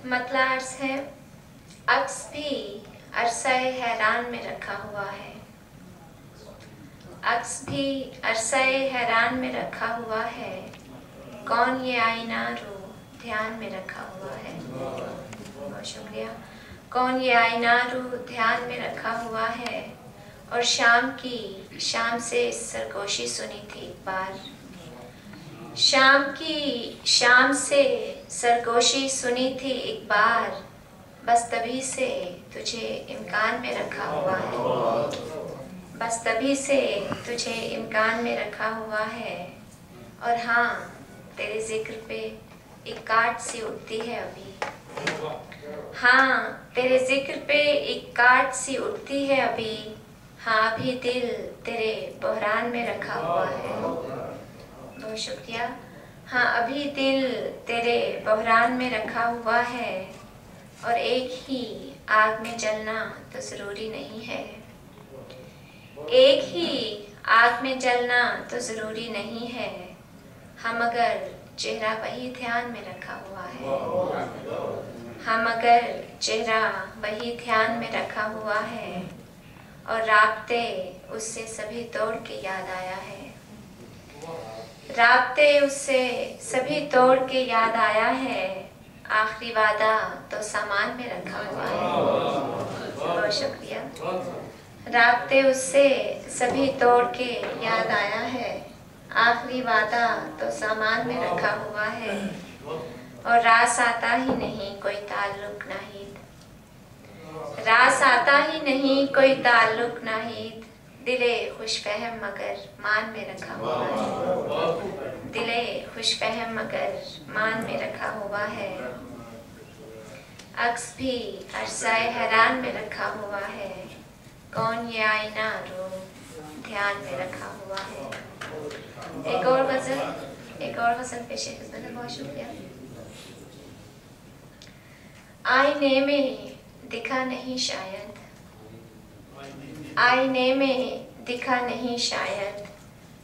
मतला अर्ज है, अक्स भी अरसाए हैरान में रखा हुआ है। अक्स भी अरसाए हैरान में रखा हुआ है, कौन ये आईना रो ध्यान में रखा हुआ है। बहुत शुक्रिया। कौन ये आईना रो ध्यान में रखा हुआ है। और शाम से सरगोशी सुनी थी एक बार। शाम से सरगोशी सुनी थी एक बार, बस तभी से तुझे इम्कान में रखा हुआ है। बस तभी से तुझे इम्कान में रखा हुआ है। और हाँ, तेरे जिक्र पे एक काट सी उठती है अभी। हाँ, तेरे जिक्र पे एक काट सी उठती है अभी। हाँ, अभी दिल तेरे बहरान में रखा हुआ है। बहुत शुक्रिया। हाँ, अभी दिल तेरे बहरान में रखा हुआ है। और एक ही आग में जलना तो ज़रूरी नहीं है। एक ही आग में जलना तो ज़रूरी नहीं है। हम अगर चेहरा वही ध्यान में रखा हुआ है। हम अगर चेहरा वही ध्यान में रखा हुआ है। और राब्ते उससे सभी तोड़ के याद आया है। राब्ते उससे सभी तोड़ के याद आया है। आखिरी वादा तो सामान में रखा हुआ है। बहुत शुक्रिया। राब्ते उससे सभी तोड़ के याद आया है। आखिरी वादा तो सामान में रखा हुआ है। और रास आता ही नहीं कोई ताल्लुक नाहीद। रास आता ही नहीं कोई ताल्लुक नाहीद। दिले खुशफहम मगर मान में रखा हुआ है। दिले खुशफहम मगर मान में रखा हुआ है। अक्स भी अरसाए हैरान में रखा हुआ है, कौन ये आईना रो ध्यान में रखा हुआ है। एक और गजल पेशे खिदमत है। बहुत शुक्रिया। आईने में दिखा नहीं शायद, आईने में दिखा नहीं शायद,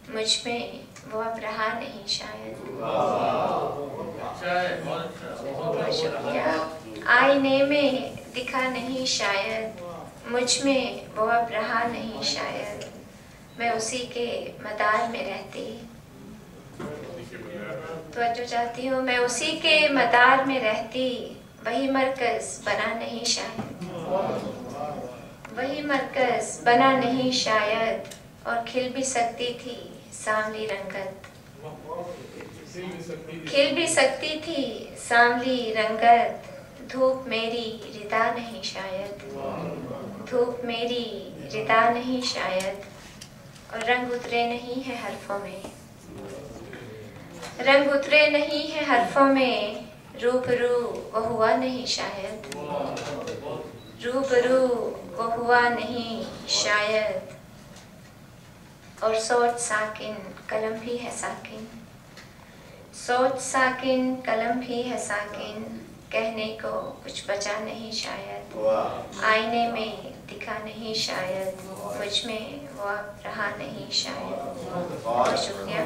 मुझ में वो अब रहा नहीं शायद। बहुत शुक्रिया। आईने में दिखा नहीं शायद, मुझ में वो अब रहा नहीं शायद। मैं उसी के मदार में रहती, तवज्जो चाहती हूँ। मैं उसी के मदार में रहती, वही मरकज बना नहीं शायद। वही मरकज बना नहीं शायद। और खिल भी सकती थी सांवली रंगत, खिल भी सकती थी सांवली रंगत। धूप मेरी रिदा नहीं शायद, धूप मेरी रिदा नहीं शायद। और रंग उतरे नहीं है हरफों में, रंग उतरे नहीं है हरफों में। रूबरू वो हुआ नहीं शायद, रूबरू वो हुआ नहीं शायद। और सोच साकिन कलम भी है साकिन, सोच साकिन कलम भी है साकिन। कहने को कुछ बचा नहीं शायद। आईने में दिखा नहीं शायद, मुझ में वो अब रहा नहीं शायद। बहुत शुक्रिया।